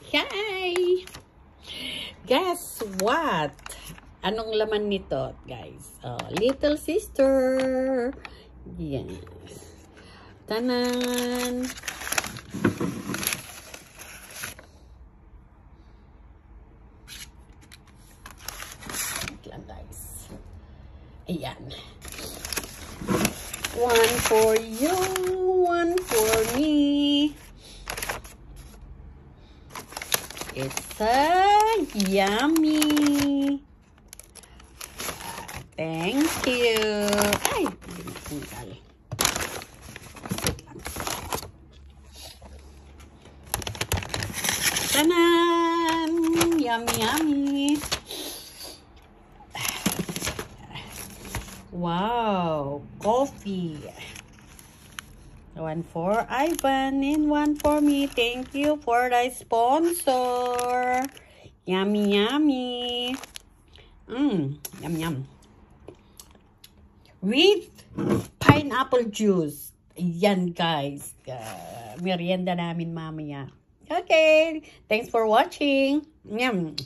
Hi! Guess what? Anong laman nito, guys? Little sister. Yes. Tanan! Wait lang, guys. Ayan. One for you, one for me. It's yummy. Thank you. Ay, tinggal. Tanan! Yummy, yummy. Wow, coffee. One for Ivan and one for me. Thank you for the sponsor. Yummy, yummy. Yum, yum. With pineapple juice. Yan, guys. Merienda namin mamaya. Okay. Thanks for watching. Yum.